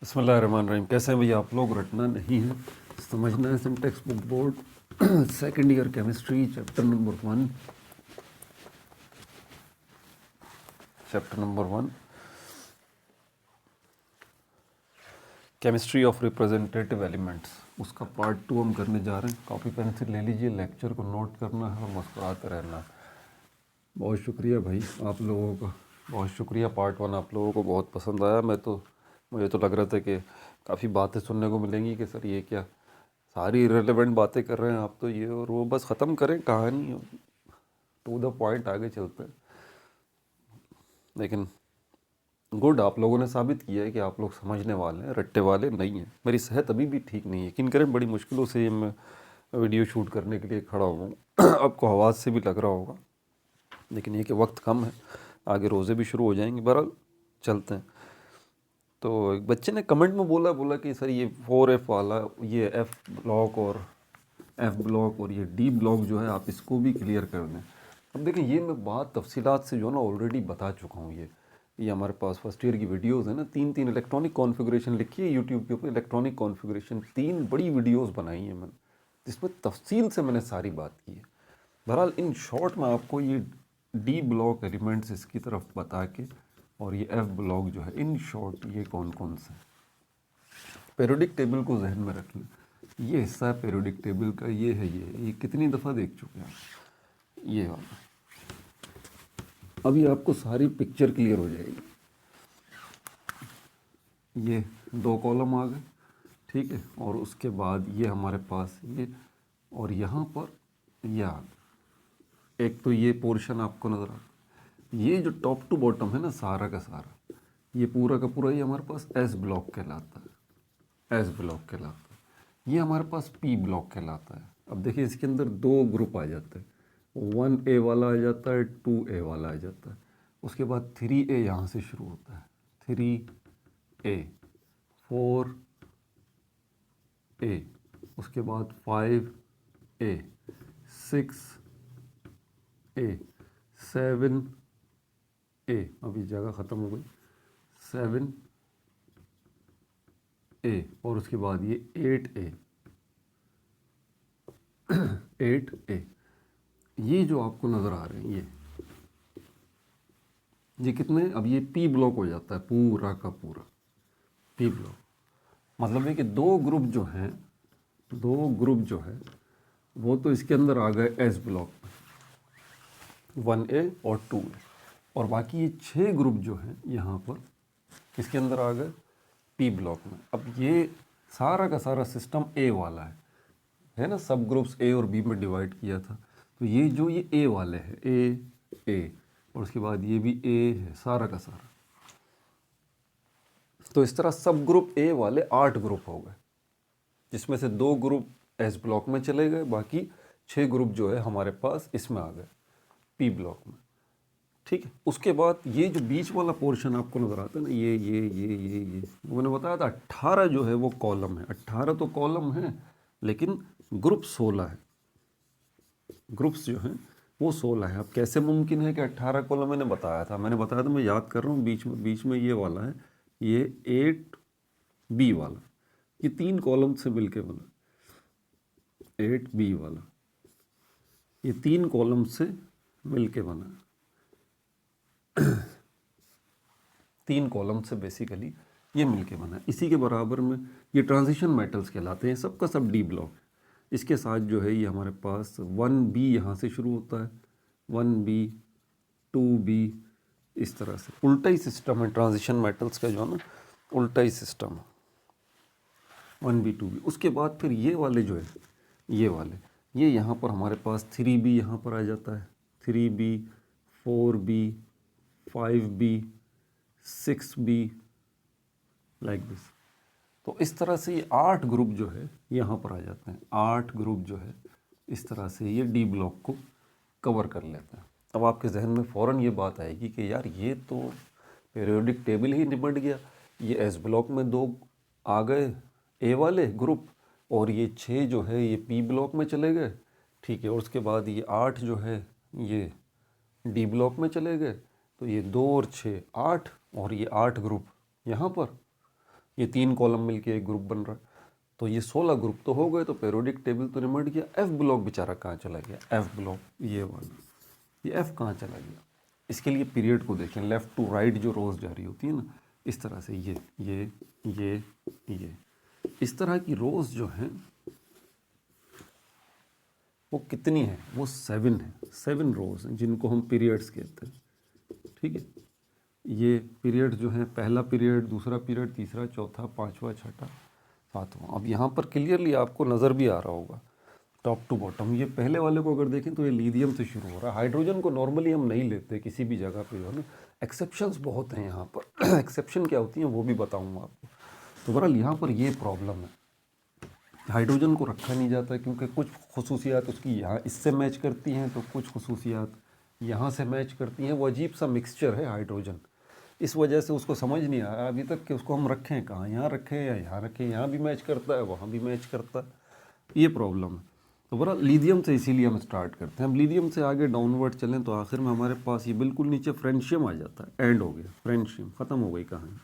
बिस्मिल्लाहिर्रहमानिर्रहीम। कैसे हैं भैया आप लोग? रटना नहीं है, समझना है। SIM text book board second year chemistry chapter number 1 chemistry of representative elements, उसका पार्ट 2 हम करने जा रहे हैं। कॉपी पेंसिल ले लीजिए, लेक्चर को नोट करना है और मुस्कुराते रहना है। बहुत शुक्रिया भाई आप लोगों का, बहुत शुक्रिया। पार्ट 1 आप लोगों को बहुत पसंद आया। मुझे तो लग रहा था कि काफ़ी बातें सुनने को मिलेंगी कि सर ये क्या सारी इररिलेवेंट बातें कर रहे हैं आप, तो ये और वो, बस ख़त्म करें कहानी, टू द पॉइंट आगे चलते हैं। लेकिन गुड, आप लोगों ने साबित किया है कि आप लोग समझने वाले हैं, रट्टे वाले नहीं हैं। मेरी सेहत अभी भी ठीक नहीं है, यकीन करें। बड़ी मुश्किलों से मैं वीडियो शूट करने के लिए खड़ा हुआ हूँ। आपको आवाज़ से भी लग रहा होगा, लेकिन ये कि वक्त कम है, आगे रोज़े भी शुरू हो जाएंगे। बहरहाल चलते हैं। तो एक बच्चे ने कमेंट में बोला कि सर ये 4F वाला, ये F ब्लॉक और F ब्लॉक और ये D ब्लॉक जो है आप इसको भी क्लियर कर दें। अब देखिए, ये मैं बात तफसीलात से जो है ना ऑलरेडी बता चुका हूँ। ये हमारे पास फर्स्ट ईयर की वीडियोस है ना, 3 इलेक्ट्रॉनिक कॉन्फ़िगरेशन लिखी है यूट्यूब के ऊपर। इलेक्ट्रॉनिक कॉन्फ़िगरेशन 3 बड़ी वीडियोस बनाई हैं मैंने, जिसमें तफसील से मैंने सारी बात की है। बहरहाल इन शॉर्ट में आपको ये D ब्लॉक एलिमेंट्स इसकी तरफ बता के, और ये F ब्लॉक जो है, इन शॉर्ट ये कौन कौन से पीरियोडिक टेबल को जहन में रख लें। ये हिस्सा है पीरियोडिक टेबल का, ये है ये कितनी दफ़ा देख चुके हैं आप, ये वाला। अभी आपको सारी पिक्चर क्लियर हो जाएगी। ये 2 कॉलम आ गए, ठीक है। और उसके बाद ये हमारे पास ये, और यहाँ पर ये आ गए। एक तो ये पोर्शन आपको नज़र आता है, ये जो टॉप टू बॉटम है ना, सारा का सारा, ये पूरा का पूरा ये हमारे पास S ब्लॉक कहलाता है। S ब्लॉक कहलाता है। ये हमारे पास P ब्लॉक कहलाता है। अब देखिए, इसके अंदर 2 ग्रुप आ जाते हैं, 1A वाला आ जाता है, 2A वाला आ जाता है। उसके बाद 3A यहाँ से शुरू होता है, 3A, 4A, उसके बाद 5A, 6A, 7A, अभी जगह ख़त्म हो गई, 7A, और उसके बाद ये 8A, 8A। ये जो आपको नज़र आ रहे हैं, ये कितने, अब ये P ब्लॉक हो जाता है पूरा का पूरा। P ब्लॉक मतलब है कि 2 ग्रुप जो हैं, 2 ग्रुप जो है वो तो इसके अंदर आ गए S ब्लॉक में, 1A और 2A। और बाकी ये 6 ग्रुप जो हैं यहाँ पर किसके अंदर आ गए, P ब्लॉक में। अब ये सारा का सारा सिस्टम A वाला है ना, सब ग्रुप्स A और B में डिवाइड किया था। तो ये जो ये A वाले हैं, A, और उसके बाद ये भी A है, सारा का सारा। तो इस तरह सब ग्रुप A वाले 8 ग्रुप हो गए, जिसमें से 2 ग्रुप S ब्लॉक में चले गए, बाकी 6 ग्रुप जो है हमारे पास इसमें आ गए, P ब्लॉक में, ठीक है। उसके बाद ये जो बीच वाला पोर्शन आपको नज़र आता है ना, ये मैंने बताया था 18 जो है वो कॉलम है। 18 तो कॉलम है, लेकिन ग्रुप 16 है। ग्रुप्स जो हैं वो 16 है। अब कैसे मुमकिन है कि 18 कॉलम? मैंने बताया था, मैं याद कर रहा हूँ। बीच में ये वाला है, ये 8B वाला, ये 3 कॉलम से मिलके बना। 8B वाला ये 3 कॉलम से मिलके बना, 3 कॉलम से बेसिकली ये मिलके बना। इसी के बराबर में ये ट्रांजिशन मेटल्स कहलाते हैं, सबका सब D ब्लॉक। इसके साथ जो है ये हमारे पास 1B यहाँ से शुरू होता है, 1B, 2B, इस तरह से उल्टा ही सिस्टम है ट्रांजिशन मेटल्स का, जो है ना उल्टा ही सिस्टम है, 1B 2B। उसके बाद फिर ये वाले जो है, ये वाले, ये यहाँ पर हमारे पास 3B यहाँ पर आ जाता है, 3B, 4B, 5B, 6B, like this. तो इस तरह से ये 8 ग्रुप जो है यहाँ पर आ जाते हैं। 8 ग्रुप जो है इस तरह से ये D ब्लॉक को कवर कर लेते हैं। अब आपके जहन में फ़ौरन ये बात आएगी कि यार ये तो पीरियोडिक टेबल ही निपट गया, ये S ब्लॉक में 2 आ गए A वाले ग्रुप, और ये 6 जो है ये P ब्लॉक में चले गए, ठीक है। और उसके बाद ये 8 जो है ये D ब्लॉक में चले गए। तो ये 2 और 6 8, और ये 8 ग्रुप यहाँ पर, ये 3 कॉलम मिलके एक ग्रुप बन रहा है, तो ये 16 ग्रुप तो हो गए, तो पेरियोडिक टेबल तो निमट गया। एफ ब्लॉक बेचारा कहाँ चला गया? एफ ब्लॉक ये वाला, ये एफ कहाँ चला गया? इसके लिए पीरियड को देखें, लेफ़्ट टू राइट जो रोज़ जा रही होती है ना, इस तरह से ये इस तरह की रोज़ जो हैं वो कितनी है? वो 7 है, 7 रोज़ हैं जिनको हम पीरियड्स कहते हैं। ठीक है, ये पीरियड जो है, पहला पीरियड, दूसरा पीरियड, तीसरा, चौथा, पांचवा, छठा, सातवां। अब यहाँ पर क्लियरली आपको नज़र भी आ रहा होगा टॉप टू बॉटम। ये पहले वाले को अगर देखें तो ये लिथियम से शुरू हो रहा है। हाइड्रोजन को नॉर्मली हम नहीं लेते किसी भी जगह पे, है ना, एक्सेप्शंस बहुत हैं यहाँ पर। एक्सेप्शन क्या होती हैं वो भी बताऊँगा आपको। तो बहरहाल यहाँ पर ये प्रॉब्लम है, हाइड्रोजन को रखा नहीं जाता क्योंकि कुछ खसूसियात उसकी यहाँ इससे मैच करती हैं, तो कुछ खसूसियात यहाँ से मैच करती हैं। वो अजीब सा मिक्सचर है हाइड्रोजन, इस वजह से उसको समझ नहीं आया अभी तक कि उसको हम रखें कहाँ, यहाँ रखें या यहाँ रखें। यहाँ भी मैच करता है, वहाँ भी मैच करता है, ये प्रॉब्लम है। तो बड़ा लिथियम से इसीलिए हम स्टार्ट करते हैं। हम लिथियम से आगे डाउनवर्ड चलें तो आखिर में हमारे पास ये बिल्कुल नीचे फ्रेंशियम आ जाता है। एंड हो गया, फ्रेंशियम ख़त्म हो गई कहानी।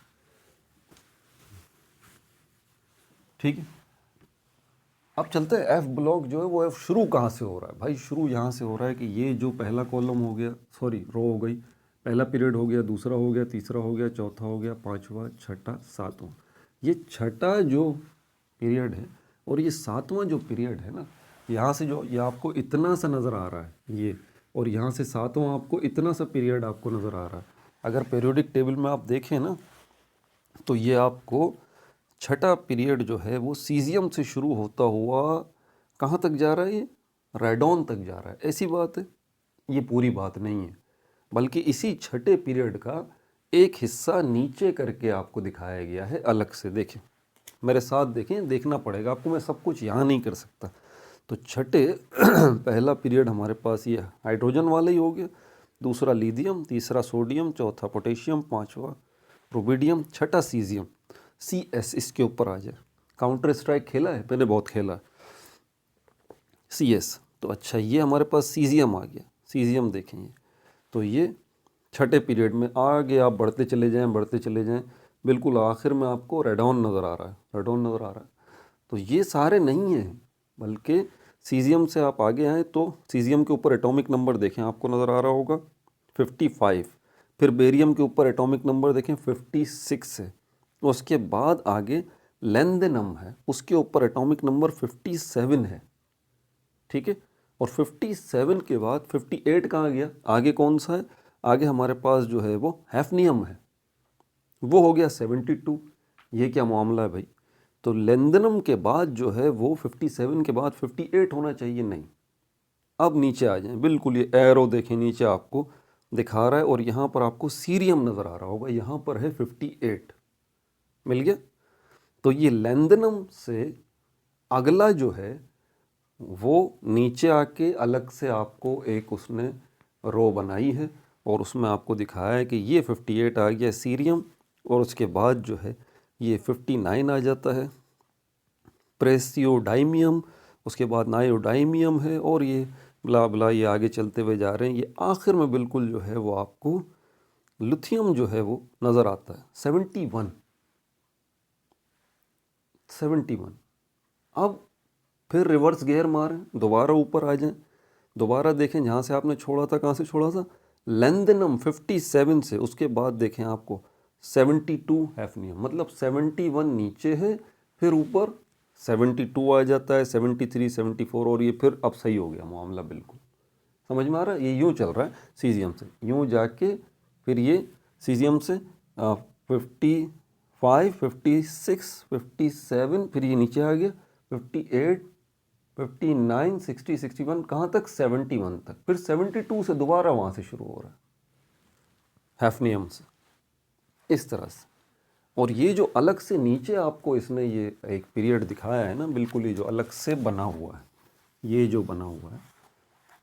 ठीक है, अब चलते हैं एफ ब्लॉक जो है वो एफ शुरू कहाँ से हो रहा है? भाई शुरू यहाँ से हो रहा है कि ये जो पहला कॉलम हो गया, सॉरी रो हो गई, पहला पीरियड हो गया, दूसरा हो गया, तीसरा हो गया, चौथा हो गया, पांचवा, छठा, सातवां। ये छठा जो पीरियड है और ये सातवां जो पीरियड है ना, यहाँ से जो ये आपको इतना सा नज़र आ रहा है ये, और यहाँ से सातवां आपको इतना सा पीरियड आपको नज़र आ रहा है। अगर पीरियोडिक टेबल में आप देखें ना तो ये आपको छठा पीरियड जो है वो सीजियम से शुरू होता हुआ कहाँ तक जा रहा है? ये रेडॉन तक जा रहा है। ऐसी बात है, ये पूरी बात नहीं है, बल्कि इसी छठे पीरियड का एक हिस्सा नीचे करके आपको दिखाया गया है अलग से। देखें, मेरे साथ देखें, देखना पड़ेगा आपको, मैं सब कुछ यहाँ नहीं कर सकता। तो छठे पहला पीरियड हमारे पास ये हाइड्रोजन वाला ही हो गया, दूसरा लिथियम, तीसरा सोडियम, चौथा पोटेशियम, पांचवा रुबिडियम, छठा सीजियम। CS इसके ऊपर आ जाए। काउंटर स्ट्राइक खेला है मैंने, बहुत खेला। CS तो अच्छा, ये हमारे पास सीजियम आ गया। सीजियम देखेंगे तो ये छठे पीरियड में आगे आप बढ़ते चले जाएं, बढ़ते चले जाएं, बिल्कुल आखिर में आपको रेडॉन नज़र आ रहा है, रेडॉन नज़र आ रहा है। तो ये सारे नहीं हैं, बल्कि सीजियम से आप आगे आएँ तो सीजियम के ऊपर एटॉमिक नंबर देखें, आपको नज़र आ रहा होगा 55। फिर बेरियम के ऊपर एटॉमिक नंबर देखें 56 है। उसके बाद आगे लेंदेनम है, उसके ऊपर एटॉमिक नंबर 57 है। ठीक है, और 57 के बाद 58 कहाँ गया? आगे कौन सा है? आगे हमारे पास जो है वो हैफनियम है, वो हो गया 72। ये क्या मामला है भाई? तो लेंदेनम के बाद जो है वो 57 के बाद 58 होना चाहिए, नहीं। अब नीचे आ जाएं, बिल्कुल ये एरो देखें नीचे आपको दिखा रहा है, और यहाँ पर आपको सीरियम नज़र आ रहा होगा, यहाँ पर है 58, मिल गया। तो ये लेंदेनम से अगला जो है वो नीचे आके अलग से आपको एक उसने रो बनाई है, और उसमें आपको दिखाया है कि ये 58 आ गया सीरियम, और उसके बाद जो है ये 59 आ जाता है प्रेसियोडाइमियम, उसके बाद नायोडाइमियम है, और ये ब्ला ब्ला ये आगे चलते हुए जा रहे हैं। ये आखिर में बिल्कुल जो है वो आपको लिथियम जो है वो नज़र आता है 71। अब फिर रिवर्स गियर मारें, दोबारा ऊपर आ जाएं, दोबारा देखें जहाँ से आपने छोड़ा था, कहाँ से छोड़ा था? लेंदेनम 57 से। उसके बाद देखें आपको 72 हैफनियम, मतलब 71 नीचे है, फिर ऊपर 72 आ जाता है, 73, 74, और ये फिर अब सही हो गया मामला, बिल्कुल समझ में आ रहा है। ये यूँ चल रहा है सीजियम से, यूँ जाके फिर ये सीजियम से 55, 56, 57, फिर ये नीचे आ गया 58, 59, 60, 61, कहाँ तक? 71 तक। फिर 72 से दोबारा वहाँ से शुरू हो रहा है हैफनियम से, इस तरह से। और ये जो अलग से नीचे आपको इसने ये एक पीरियड दिखाया है ना, बिल्कुल ये जो अलग से बना हुआ है, ये जो बना हुआ है,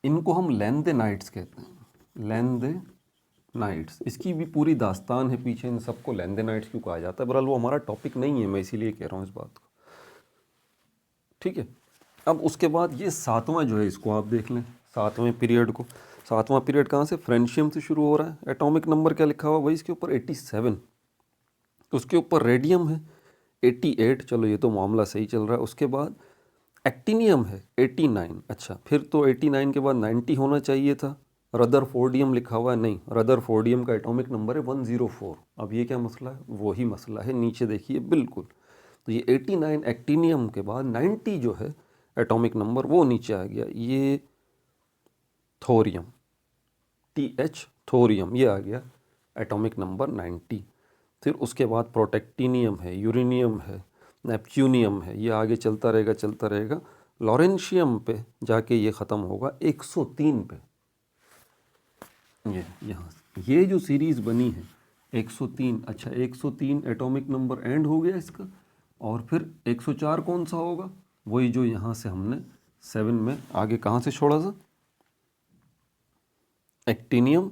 इनको हम लेंदेनाइट्स कहते हैं। लेंदेनाइट्स, इसकी भी पूरी दास्तान है पीछे, इन सबको लेंदेनाइट्स क्यों कहा जाता है। बहरहाल वो हमारा टॉपिक नहीं है, मैं इसीलिए कह रहा हूँ इस बात को। ठीक है, अब उसके बाद ये सातवां जो है, इसको आप देख लें, सातवें पीरियड को। सातवां पीरियड कहाँ से? फ्रेंशियम से शुरू हो रहा है। एटॉमिक नंबर क्या लिखा हुआ भाई इसके ऊपर? 87। उसके ऊपर रेडियम है, 88, चलो ये तो मामला सही चल रहा है। उसके बाद एक्टिनियम है 89, अच्छा फिर तो 89 के बाद 90 होना चाहिए था। रदरफोर्डियम लिखा हुआ है, नहीं, रदरफोर्डियम का एटॉमिक नंबर है 104। अब ये क्या मसला है, वही मसला है, नीचे देखिए बिल्कुल। तो ये 89 एक्टिनियम के बाद 90 जो है एटॉमिक नंबर वो नीचे आ गया, ये थोरियम, TH थोरियम, ये आ गया एटॉमिक नंबर 90। फिर उसके बाद प्रोटेक्टिनियम है, यूरेनियम है, नेपच्यूनियम है, ये आगे चलता रहेगा चलता रहेगा। लॉरेंशियम पे जाके ये ख़त्म होगा 103 पे। ये यहाँ ये जो सीरीज़ बनी है 103, अच्छा 103 एटॉमिक नंबर एंड हो गया इसका। और फिर 104 कौन सा होगा, वही जो यहाँ से हमने 7 में आगे कहाँ से छोड़ा था, एक्टिनियम।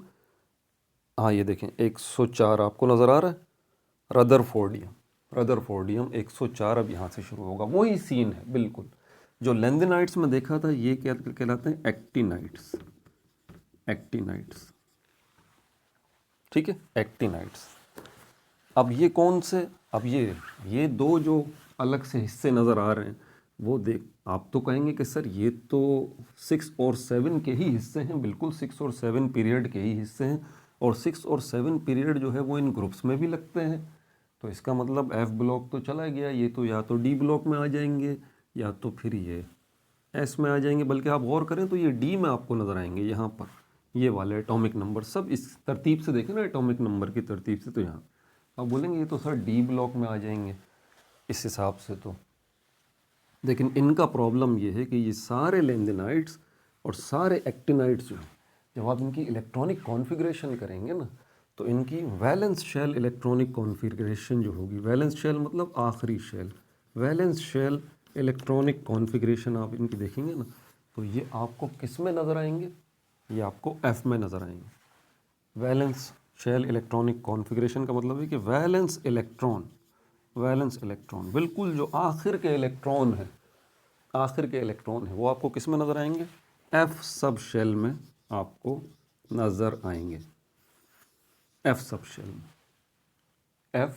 हाँ ये देखें 104 आपको नज़र आ रहा है, रदरफोर्डियम, रदरफोर्डियम 104 अब यहाँ से शुरू होगा, वही सीन है बिल्कुल। जो लैंथेनाइट्स में देखा था ये क्या कहलाते हैं, एक्टिनाइट्स, एक्टिनाइट्स, ठीक है, एक्टिनाइट्स। अब ये कौन से, अब ये दो जो अलग से हिस्से नज़र आ रहे हैं वो देख, आप तो कहेंगे कि सर ये तो 6 और 7 के ही हिस्से हैं, बिल्कुल 6 और 7 पीरियड के ही हिस्से हैं, और 6 और 7 पीरियड जो है वो इन ग्रुप्स में भी लगते हैं। तो इसका मतलब F ब्लॉक तो चला गया, ये तो या तो D ब्लॉक में आ जाएंगे या तो फिर ये S में आ जाएंगे। बल्कि आप गौर करें तो ये D में आपको नज़र आएंगे, यहाँ पर ये वाले एटॉमिक नंबर सब इस तरतीब से देखें ना, एटॉमिक नंबर की तरतीब से, तो यहाँ आप बोलेंगे ये तो सर D ब्लॉक में आ जाएंगे इस हिसाब से। तो लेकिन इनका प्रॉब्लम ये है कि ये सारे लैंथेनाइट्स और सारे एक्टिनाइट्स जो हैं, जब आप इनकी इलेक्ट्रॉनिक कॉन्फ़िगरेशन करेंगे ना, तो इनकी वैलेंस शेल इलेक्ट्रॉनिक कॉन्फ़िगरेशन जो होगी, वैलेंस शेल मतलब आखिरी शेल, वैलेंस शेल इलेक्ट्रॉनिक कॉन्फ़िगरेशन आप इनकी देखेंगे ना, तो ये आपको किस में नज़र आएंगे, ये आपको F में नज़र आएंगे। वैलेंस शेल इलेक्ट्रॉनिक कॉन्फ़िगरेशन का मतलब है कि वैलेंस इलेक्ट्रॉन, वैलेंस इलेक्ट्रॉन बिल्कुल जो आखिर के इलेक्ट्रॉन है, आखिर के इलेक्ट्रॉन है, वो आपको किस में नज़र आएंगे, F सब शेल में आपको नज़र आएंगे, F सब शेल में, F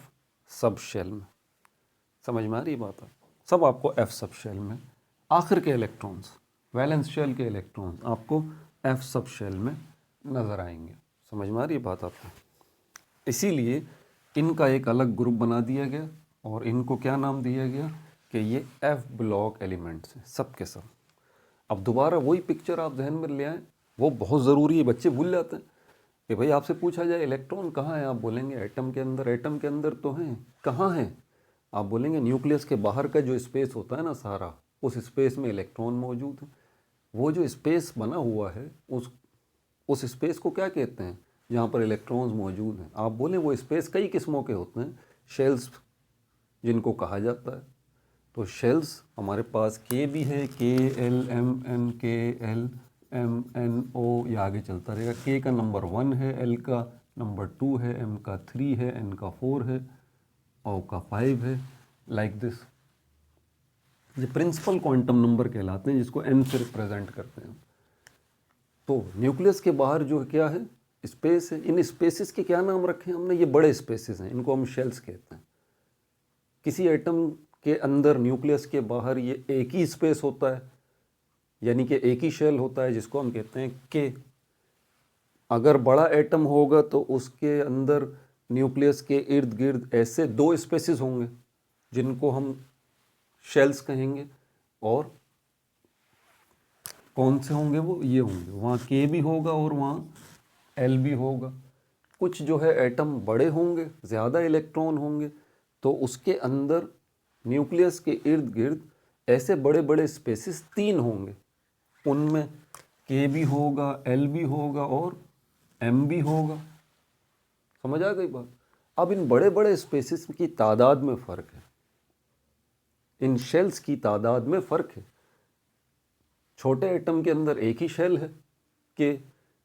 सब शेल में। समझ में आ रही बात है, सब आपको F सब शेल में, आखिर के इलेक्ट्रॉन्स, वैलेंस शेल के इलेक्ट्रॉन्स आपको F सब शेल में नज़र आएंगे। समझ में आ रही बात आपको। इसीलिए इनका एक अलग ग्रुप बना दिया गया और इनको क्या नाम दिया गया कि ये F ब्लॉक एलिमेंट्स हैं सब के सब। अब दोबारा वही पिक्चर आप जहन में ले आएँ, वो बहुत ज़रूरी है, बच्चे भूल जाते हैं कि भाई आपसे पूछा जाए इलेक्ट्रॉन कहाँ है, आप बोलेंगे एटम के अंदर, एटम के अंदर तो हैं, कहाँ हैं, आप बोलेंगे न्यूक्लियस के बाहर का जो स्पेस होता है ना सारा, उस स्पेस में इलेक्ट्रॉन मौजूद है। वो जो स्पेस बना हुआ है उस स्पेस को क्या कहते हैं, जहाँ पर इलेक्ट्रॉन्स मौजूद हैं। आप बोलें वो स्पेस कई किस्मों के होते हैं, शेल्स जिनको कहा जाता है। तो शेल्स हमारे पास K भी है, KLMN, KLMNO, ये आगे चलता रहेगा। K का नंबर 1 है, L का नंबर 2 है, M का 3 है, N का 4 है, O का 5 है, लाइक दिस। ये प्रिंसिपल क्वांटम नंबर कहलाते हैं, जिसको N से रिप्रेजेंट करते हैं। तो न्यूक्लियस के बाहर जो क्या है, स्पेस है। इन स्पेसिस के क्या नाम रखे हैं हमने, ये बड़े स्पेसिस हैं, इनको हम शेल्स कहते हैं। किसी एटम के अंदर न्यूक्लियस के बाहर ये एक ही स्पेस होता है, यानी कि एक ही शेल होता है, जिसको हम कहते हैं के। अगर बड़ा एटम होगा तो उसके अंदर न्यूक्लियस के इर्द गिर्द ऐसे 2 स्पेसिस होंगे जिनको हम शेल्स कहेंगे। और कौन से होंगे वो, ये होंगे, वहाँ के भी होगा और वहाँ एल भी होगा। कुछ जो है एटम बड़े होंगे, ज़्यादा इलेक्ट्रॉन होंगे, तो उसके अंदर न्यूक्लियस के इर्द गिर्द ऐसे बड़े बड़े स्पेसिस 3 होंगे, उनमें के भी होगा, एल भी होगा और एम भी होगा। समझ आ गई बात। अब इन बड़े बड़े स्पेसिस की तादाद में फ़र्क है, इन शेल्स की तादाद में फ़र्क है। छोटे एटम के अंदर एक ही शेल है, कि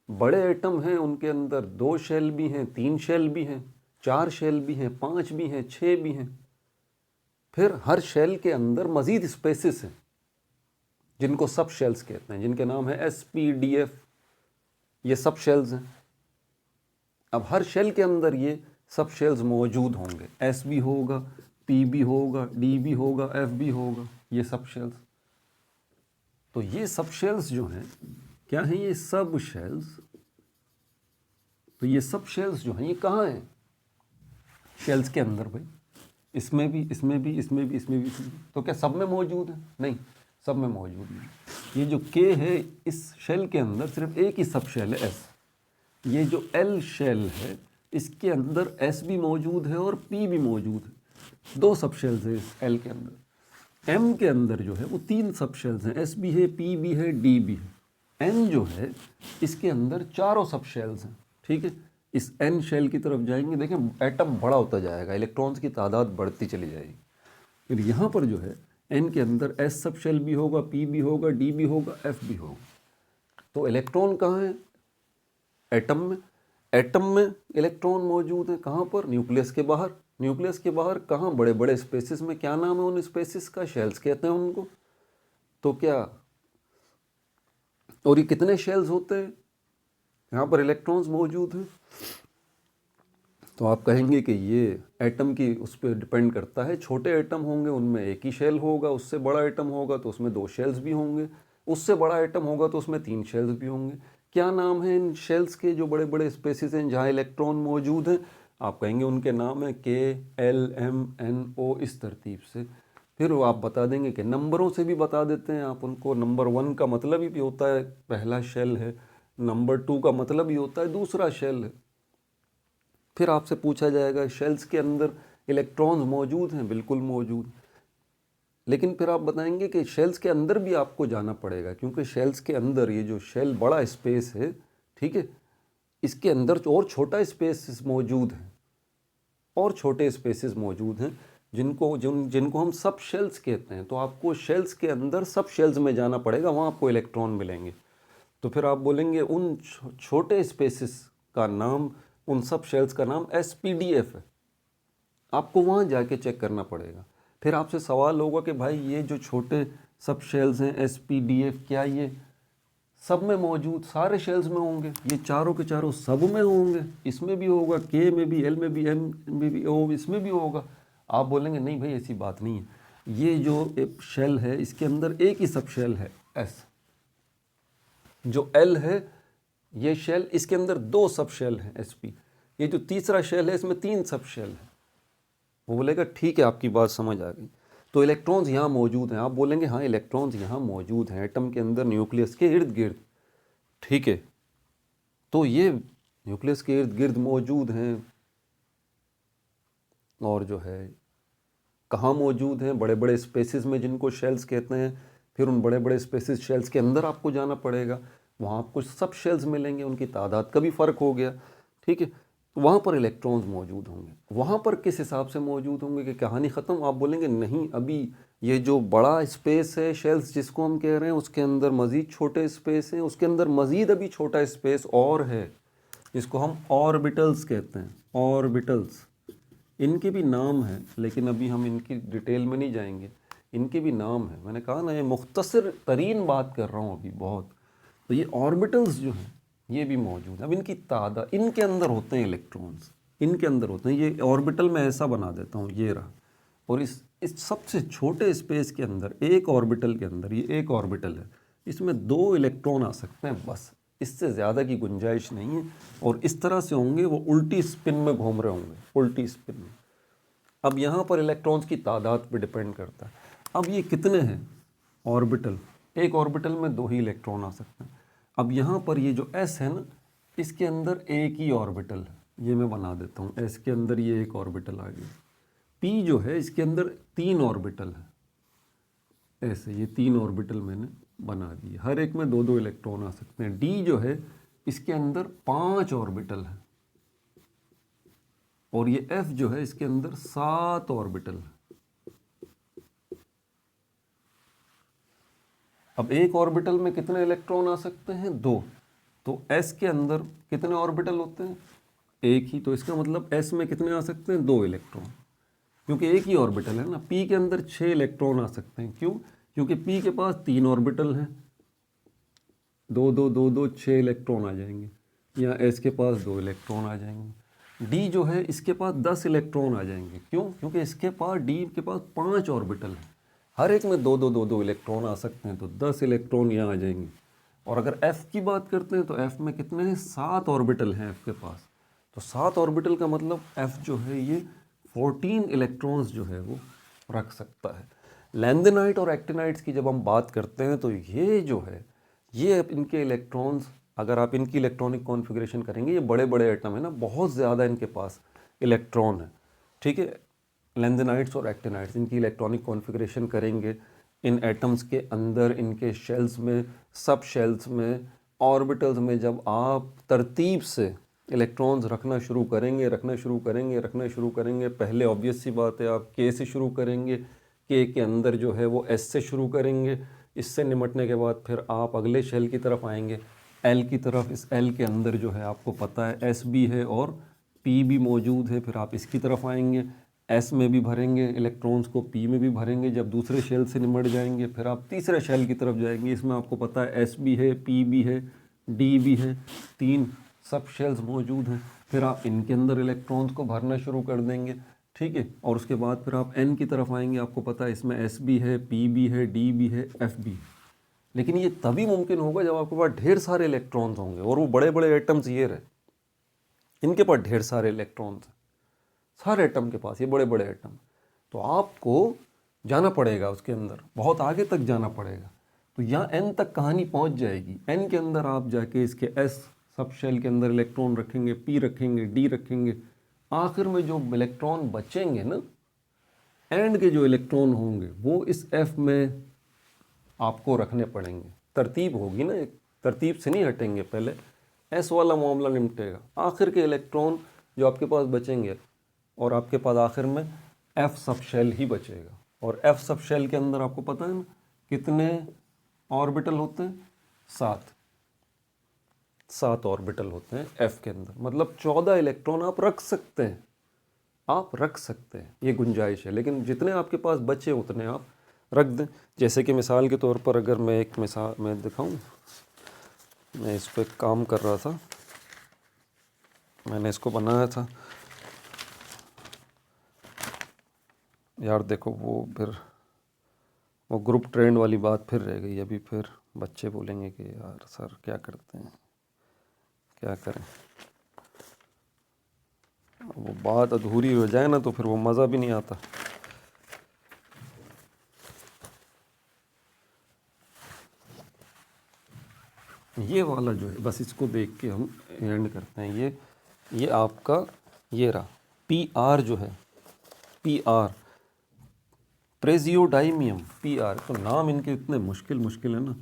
बड़े एटम हैं उनके अंदर 2 शेल भी हैं, 3 शेल भी हैं, 4 शेल भी हैं, 5 भी हैं, 6 भी हैं। फिर हर शेल के अंदर मज़ीद स्पेसिस हैं जिनको सब शेल्स कहते हैं, जिनके नाम है SPDF, ये सब शेल्स हैं। अब हर शेल के अंदर ये सब शेल्स मौजूद होंगे, S भी होगा, पी भी होगा, डी भी होगा, एफ भी होगा, ये सब शेल्स। तो ये सब शेल्स जो हैं क्या हैं? ये सब शेल्स। तो ये सब शेल्स जो हैं ये कहाँ हैं? शेल्स के अंदर भाई, इसमें भी, इसमें भी, इसमें भी, इसमें भी, इसमें भी। तो क्या सब में मौजूद है? नहीं, सब में मौजूद नहीं। ये जो के है इस शेल के अंदर सिर्फ एक ही सब शेल है, एस। ये जो एल शेल है इसके अंदर एस भी मौजूद है और पी भी मौजूद है। दो सब शेल्स है इस एल के अंदर। एम के अंदर जो है वो तीन सब शेल्स हैं, एस भी है, पी भी है, डी भी है। एन जो है इसके अंदर चारों सब शेल्स हैं, ठीक है। इस एन शेल की तरफ जाएंगे, देखें एटम बड़ा होता जाएगा, इलेक्ट्रॉन्स की तादाद बढ़ती चली जाएगी। फिर यहाँ पर जो है एन के अंदर एस सब शेल भी होगा, पी भी होगा, डी भी होगा, एफ भी होगा। तो इलेक्ट्रॉन कहाँ है? एटम में। एटम में इलेक्ट्रॉन मौजूद है कहाँ पर? न्यूक्लियस के बाहर। न्यूक्लियस के बाहर कहाँ? बड़े बड़े स्पेसिस में। क्या नाम है उन स्पेसिस का? शेल्स कहते हैं उनको। तो क्या, और ये कितने शेल्स होते हैं? यहाँ पर इलेक्ट्रॉन्स मौजूद हैं। तो आप कहेंगे कि ये एटम की उस पर डिपेंड करता है। छोटे एटम होंगे उनमें एक ही शेल होगा, उससे बड़ा एटम होगा तो उसमें दो शेल्स भी होंगे, उससे बड़ा एटम होगा तो उसमें तीन शेल्स भी होंगे। क्या नाम है इन शेल्स के जो बड़े बड़े स्पेसिस हैं जहाँ इलेक्ट्रॉन मौजूद हैं? आप कहेंगे उनके नाम है के, एल, एम, एन, ओ, इस तरतीब से। फिर वो आप बता देंगे कि नंबरों से भी बता देते हैं आप उनको। नंबर 1 का मतलब ही होता है पहला शेल है, नंबर 2 का मतलब ही होता है दूसरा शेल है। फिर आपसे पूछा जाएगा शेल्स के अंदर इलेक्ट्रॉन्स मौजूद हैं? बिल्कुल मौजूद। लेकिन फिर आप बताएंगे कि शेल्स के अंदर भी आपको जाना पड़ेगा, क्योंकि शेल्स के अंदर ये जो शेल बड़ा स्पेस है, ठीक है, इसके अंदर और छोटा स्पेस मौजूद है, और छोटे स्पेसेस मौजूद हैं जिनको हम सब शेल्स कहते हैं। तो आपको शेल्स के अंदर सब शेल्स में जाना पड़ेगा, वहाँ आपको इलेक्ट्रॉन मिलेंगे। तो फिर आप बोलेंगे उन छोटे स्पेसेस का नाम, उन सब शेल्स का नाम SPDF है। आपको वहाँ जाके चेक करना पड़ेगा। फिर आपसे सवाल होगा कि भाई ये जो छोटे सब शेल्स हैं SPDF, क्या ये सब में मौजूद, सारे शेल्स में होंगे? ये चारों के चारों सब में होंगे, इसमें भी होगा, के में भी, एल में भी, एम में भी, ओ इसमें भी होगा। आप बोलेंगे नहीं भाई ऐसी बात नहीं है। ये जो शेल है इसके अंदर एक ही सब शेल है एस। जो एल है ये शेल, इसके अंदर दो सब शेल हैं SP। ये जो तीसरा शेल है इसमें तीन सब शेल है। वो बोलेगा ठीक है आपकी बात समझ आ गई। तो इलेक्ट्रॉन्स यहाँ मौजूद हैं। आप बोलेंगे हाँ इलेक्ट्रॉन्स यहाँ मौजूद हैं एटम के अंदर, न्यूक्लियस के इर्द गिर्द, ठीक है। तो ये न्यूक्लियस के इर्द गिर्द मौजूद हैं, और जो है कहाँ मौजूद हैं? बड़े बड़े स्पेसिस में जिनको शेल्स कहते हैं। फिर उन बड़े बड़े स्पेसिस शेल्स के अंदर आपको जाना पड़ेगा, वहाँ आपको सब शेल्स मिलेंगे, उनकी तादाद का भी फ़र्क हो गया, ठीक है। तो वहाँ पर इलेक्ट्रॉन्स मौजूद होंगे। वहाँ पर किस हिसाब से मौजूद होंगे कि कहानी ख़त्म? आप बोलेंगे नहीं, अभी ये जो बड़ा स्पेस है शेल्स जिसको हम कह रहे हैं, उसके अंदर मज़ीद छोटे स्पेस हैं, उसके अंदर मज़ीद अभी छोटा स्पेस और है, जिसको हम ऑर्बिटल्स कहते हैं। ऑर्बिटल्स, इनके भी नाम हैं, लेकिन अभी हम इनकी डिटेल में नहीं जाएंगे। इनके भी नाम हैं। मैंने कहा ना ये मुख्तसर तरीन बात कर रहा हूँ अभी बहुत। तो ये ऑर्बिटल्स जो हैं ये भी मौजूद है। अब इनकी तादाद, इनके अंदर होते हैं इलेक्ट्रॉन्स, इनके अंदर होते हैं। ये ऑर्बिटल में ऐसा बना देता हूँ, ये रहा। और इस सबसे छोटे स्पेस के अंदर, एक ऑर्बिटल के अंदर, ये एक ऑर्बिटल है, इसमें दो इलेक्ट्रॉन आ सकते हैं बस, इससे ज़्यादा की गुंजाइश नहीं है। और इस तरह से होंगे, वो उल्टी स्पिन में घूम रहे होंगे, उल्टी स्पिन में। अब यहाँ पर इलेक्ट्रॉन्स की तादाद पे डिपेंड करता है। अब ये कितने हैं ऑर्बिटल? एक ऑर्बिटल में दो ही इलेक्ट्रॉन आ सकते हैं। अब यहाँ पर ये जो S है ना, इसके अंदर एक ही ऑर्बिटल है, ये मैं बना देता हूँ। S के अंदर ये एक ऑर्बिटल आ गया। P जो है इसके अंदर तीन ऑर्बिटल है, ऐसे ये तीन ऑर्बिटल मैंने बना दिए, हर एक में दो दो इलेक्ट्रॉन आ सकते हैं। D जो है इसके अंदर 5 ऑर्बिटल है, और ये F जो है इसके अंदर 7 ऑर्बिटल है। अब एक ऑर्बिटल में कितने इलेक्ट्रॉन आ सकते हैं? 2। तो S के अंदर कितने ऑर्बिटल होते हैं? एक ही। तो इसका मतलब S में कितने आ सकते हैं? 2 इलेक्ट्रॉन, क्योंकि एक ही ऑर्बिटल है ना। P के अंदर 6 इलेक्ट्रॉन आ सकते हैं। क्यों? क्योंकि P के पास 3 ऑर्बिटल हैं, 2 2 2 2 6 इलेक्ट्रॉन आ जाएंगे। यहाँ S के पास 2 इलेक्ट्रॉन आ जाएंगे। डी जो है इसके पास 10 इलेक्ट्रॉन आ जाएंगे। क्यों? क्योंकि इसके पास डी के पास 5 ऑर्बिटल है, हर एक में दो इलेक्ट्रॉन आ सकते हैं, तो 10 इलेक्ट्रॉन यहाँ आ जाएंगे। और अगर एफ की बात करते हैं तो एफ में कितने हैं? 7 ऑर्बिटल हैं एफ के पास। तो 7 ऑर्बिटल का मतलब एफ जो है ये 14 इलेक्ट्रॉन्स जो है वो रख सकता है। लैंथेनाइट और एक्टिनाइट्स की जब हम बात करते हैं तो ये जो है ये इनके इलेक्ट्रॉन्स, अगर आप इनकी इलेक्ट्रॉनिक कॉन्फ़िगरेशन करेंगे, ये बड़े बड़े एटम है ना, बहुत ज़्यादा इनके पास इलेक्ट्रॉन है, ठीक है। लैंथेनाइट्स और एक्टिनाइट्स इनकी इलेक्ट्रॉनिक कॉन्फ़िगरेशन करेंगे इन एटम्स के अंदर, इनके शेल्स में, सब शेल्स में, ऑर्बिटल्स में। जब आप तरतीब से इलेक्ट्रॉन्स रखना शुरू करेंगे, पहले ऑब्वियस सी बात है आप के से शुरू करेंगे, के अंदर जो है वो एस से शुरू करेंगे, इससे निमटने के बाद फिर आप अगले शेल की तरफ आएंगे, एल की तरफ। इस एल के अंदर जो है आपको पता है एस भी है और पी भी मौजूद है, फिर आप इसकी तरफ आएंगे, एस में भी भरेंगे इलेक्ट्रॉन्स को, पी में भी भरेंगे। जब दूसरे शेल से निमट जाएंगे फिर आप तीसरे शेल की तरफ जाएंगे, इसमें आपको पता है एस भी है, पी भी है, डी भी है, 3 सब शेल्स मौजूद हैं। फिर आप इनके अंदर इलेक्ट्रॉन्स को भरना शुरू कर देंगे, ठीक है। और उसके बाद फिर आप एन की तरफ आएंगे, आपको पता है इसमें एस भी है, पी भी है, डी भी है, एफ भी। लेकिन ये तभी मुमकिन होगा जब आपके पास ढेर सारे इलेक्ट्रॉन्स होंगे, और वो बड़े बड़े एटम्स ये रहे, इनके पास ढेर सारे इलेक्ट्रॉन्स हैं, सारे एटम के पास, ये बड़े बड़े एटम। तो आपको जाना पड़ेगा उसके अंदर, बहुत आगे तक जाना पड़ेगा। तो यहाँ एन तक कहानी पहुँच जाएगी। एन के अंदर आप जाके इसके एस सब शेल के अंदर इलेक्ट्रॉन रखेंगे, पी रखेंगे, डी रखेंगे, आखिर में जो इलेक्ट्रॉन बचेंगे ना, एंड के जो इलेक्ट्रॉन होंगे वो इस एफ में आपको रखने पड़ेंगे। तरतीब होगी ना, एक तरतीब से नहीं हटेंगे, पहले एस वाला मामला निपटेगा, आखिर के इलेक्ट्रॉन जो आपके पास बचेंगे, और आपके पास आखिर में एफ सब शेल ही बचेगा। और एफ सब शेल के अंदर आपको पता है ना कितने ऑर्बिटल होते हैं? 7 ऑर्बिटल होते हैं एफ के अंदर, मतलब 14 इलेक्ट्रॉन आप रख सकते हैं, ये गुंजाइश है। लेकिन जितने आपके पास बचे उतने आप रख दें। जैसे कि मिसाल के तौर पर अगर मैं एक मिसाल मैं दिखाऊं, मैं इस पर काम कर रहा था, मैंने इसको बनाया था यार, देखो वो ग्रुप ट्रेंड वाली बात फिर रह गई अभी। फिर बच्चे बोलेंगे कि यार सर क्या करते हैं, क्या करें। वो बात अधूरी हो जाए ना तो फिर वो मज़ा भी नहीं आता। ये वाला जो है बस इसको देख के हम एंड करते हैं। ये आपका ये रहा पी आर जो है, पी आर प्रेजियोडाइमियम, पी आर। तो नाम इनके इतने मुश्किल है ना,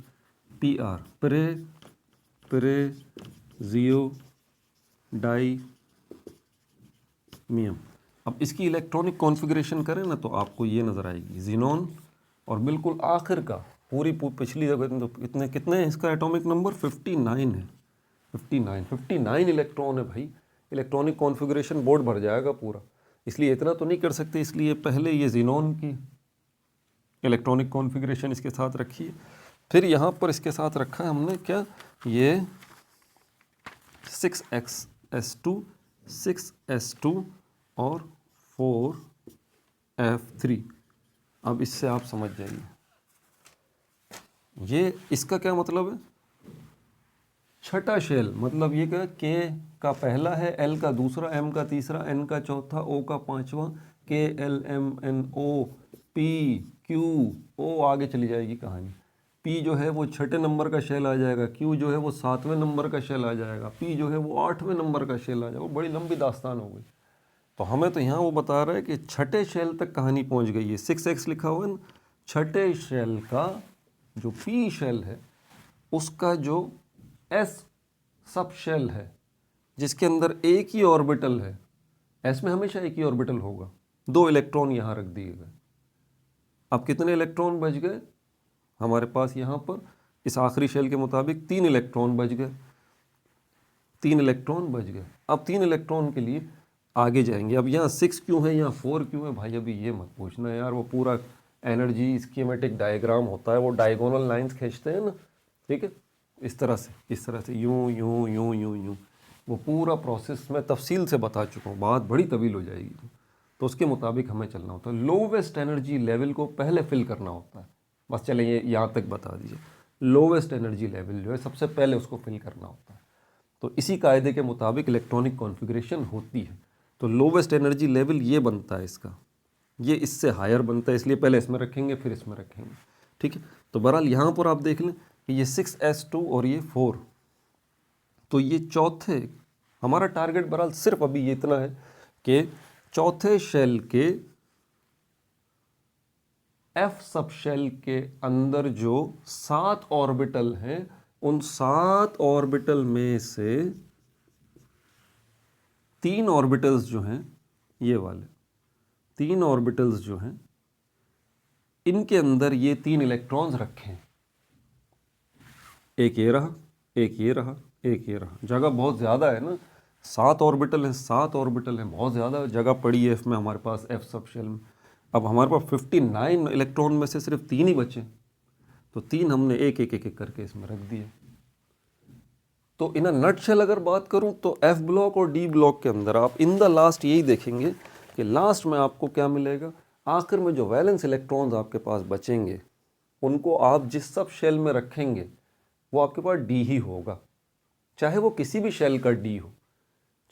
पी आर प्रेजियोडाइमियम। अब इसकी इलेक्ट्रॉनिक कॉन्फ़िगरेशन करें ना तो आपको ये नज़र आएगी, जीनोन, और बिल्कुल आखिर का पूरी पिछली जगह तो कितने हैं इसका एटॉमिक नंबर? 59 है। 59 इलेक्ट्रॉन है भाई। इलेक्ट्रॉनिक कॉन्फ़िगरेशन बोर्ड भर जाएगा पूरा। इसलिए इतना तो नहीं कर सकते, इसलिए पहले ये जीनोन की इलेक्ट्रॉनिक कॉन्फ़िगरेशन इसके साथ रखी है। फिर यहाँ पर इसके साथ रखा है हमने क्या, ये 6xs2 6s2 और 4f3। अब इससे आप समझ जाइए ये इसका क्या मतलब है। छठा शेल मतलब ये क्या, के का पहला है, एल का दूसरा, एम का तीसरा, एन का चौथा, ओ का पांचवा, K L M N O P Q O, आगे चली जाएगी कहानी। पी जो है वो छठे नंबर का शेल आ जाएगा, क्यू जो है वो 7वें नंबर का शेल आ जाएगा, पी जो है वो 8वें नंबर का शेल आ जाएगा। वो बड़ी लंबी दास्तान हो गई। तो हमें तो यहाँ वो बता रहा है कि छठे शेल तक कहानी पहुँच गई है। 6x लिखा हुआ है ना, छठे शेल का जो पी शेल है उसका जो एस सब शेल है जिसके अंदर एक ही ऑर्बिटल है, एस में हमेशा एक ही ऑर्बिटल होगा, 2 इलेक्ट्रॉन यहाँ रख दिए गए। अब कितने इलेक्ट्रॉन बच गए हमारे पास? यहाँ पर इस आखिरी शेल के मुताबिक 3 इलेक्ट्रॉन बच गए, 3 इलेक्ट्रॉन बच गए। अब 3 इलेक्ट्रॉन के लिए आगे जाएंगे। अब यहाँ 6 क्यों है, यहाँ 4 क्यों है भाई, अभी ये मत पूछना यार। वो पूरा एनर्जी स्कीमेटिक डायग्राम होता है, वो डायगोनल लाइंस खींचते हैं ना, ठीक है, इस तरह से यूं यूं यूं यूं यूं। वो पूरा प्रोसेस मैं तफसील से बता चुका हूँ, बात बड़ी तवील हो जाएगी। तो उसके मुताबिक हमें चलना होता है। लोवेस्ट एनर्जी लेवल को पहले फिल करना होता है। बस चले ये यहाँ तक बता दीजिए, लोवेस्ट एनर्जी लेवल जो है सबसे पहले उसको फिल करना होता है। तो इसी कायदे के मुताबिक इलेक्ट्रॉनिक कॉन्फ़िगरेशन होती है। तो लोवेस्ट एनर्जी लेवल ये बनता है इसका, ये इससे हायर बनता है, इसलिए पहले इसमें रखेंगे फिर इसमें रखेंगे, ठीक है। तो बहरहाल यहाँ पर आप देख लें कि ये 6s2 और ये 4, तो ये चौथे, हमारा टारगेट बहरहाल सिर्फ अभी ये इतना है कि चौथे शेल के एफ सब शेल के अंदर जो 7 ऑर्बिटल हैं, उन 7 ऑर्बिटल में से 3 ऑर्बिटल्स जो हैं, ये वाले 3 ऑर्बिटल्स जो हैं, इनके अंदर ये 3 इलेक्ट्रॉन्स रखें। एक ये रहा, एक ये रहा, एक ये रहा। जगह बहुत ज़्यादा है ना, 7 ऑर्बिटल हैं, 7 ऑर्बिटल हैं, बहुत ज़्यादा जगह पड़ी है इसमें हमारे पास एफ सब शेल में। अब हमारे पास 59 इलेक्ट्रॉन में से सिर्फ 3 ही बचे, तो 3 हमने एक एक एक एक करके इसमें रख दिए। तो इन अ नटशेल अगर बात करूं तो एफ ब्लॉक और डी ब्लॉक के अंदर आप इन द लास्ट यही देखेंगे कि लास्ट में आपको क्या मिलेगा, आखिर में जो वैलेंस इलेक्ट्रॉन्स आपके पास बचेंगे उनको आप जिस सब शेल में रखेंगे वो आपके पास डी ही होगा, चाहे वो किसी भी शेल का डी हो,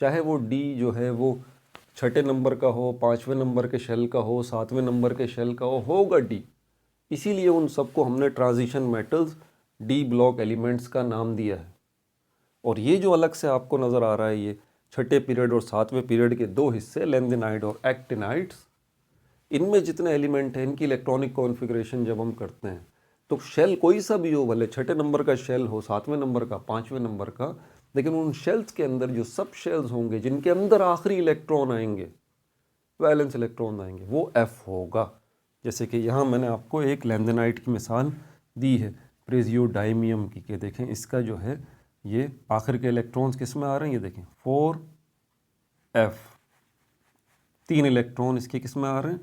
चाहे वो डी जो है वो छठे नंबर का हो, 5वें नंबर के शेल का हो, 7वें नंबर के शेल का हो, होगा डी। इसीलिए उन सबको हमने transition metals D block elements का नाम दिया है। और ये जो अलग से आपको नज़र आ रहा है, ये छठे पीरियड और 7वें पीरियड के 2 हिस्से, लेंथेनाइड और एक्टिनाइड्स, इनमें जितने एलिमेंट हैं इनकी इलेक्ट्रॉनिक कॉन्फ़िगरेशन जब हम करते हैं तो शेल कोई सा भी हो, भले छठे नंबर का शेल हो, 7वें नंबर का, 5वें नंबर का, लेकिन उन शेल्स के अंदर जो सब शेल्स होंगे जिनके अंदर आखिरी इलेक्ट्रॉन आएंगे, वैलेंस इलेक्ट्रॉन आएंगे, वो एफ होगा। जैसे कि यहाँ मैंने आपको एक लेंथेनाइड की मिसाल दी है प्रेजियोडाइमियम की, कि देखें इसका जो है ये आखिर के इलेक्ट्रॉन्स किस में आ रहे हैं, ये देखें 4f, 3 इलेक्ट्रॉन इसके किस में आ रहे हैं,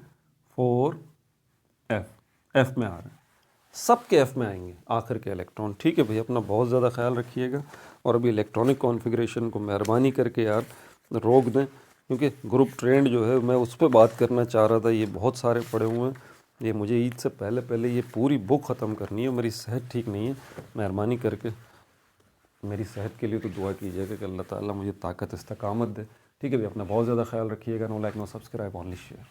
4f, f में आ रहे हैं, सब के f में आएंगे आखिर के इलेक्ट्रॉन। ठीक है भाई, अपना बहुत ज़्यादा ख्याल रखिएगा और अभी इलेक्ट्रॉनिक कॉन्फ़िगरेशन को मेहरबानी करके यार रोक दें, क्योंकि ग्रुप ट्रेंड जो है मैं उस पर बात करना चाह रहा था, ये बहुत सारे पड़े हुए हैं, ये मुझे ईद से पहले पहले ये पूरी बुक ख़त्म करनी है। मेरी सेहत ठीक नहीं है, मेहरबानी करके मेरी सेहत के लिए तो दुआ कीजिएगा कि अल्लाह ताला मुझे ताकत इस्तकामत दे। ठीक है भाई, अपना बहुत ज़्यादा ख्याल रखिएगा। No like no subscribe, only share.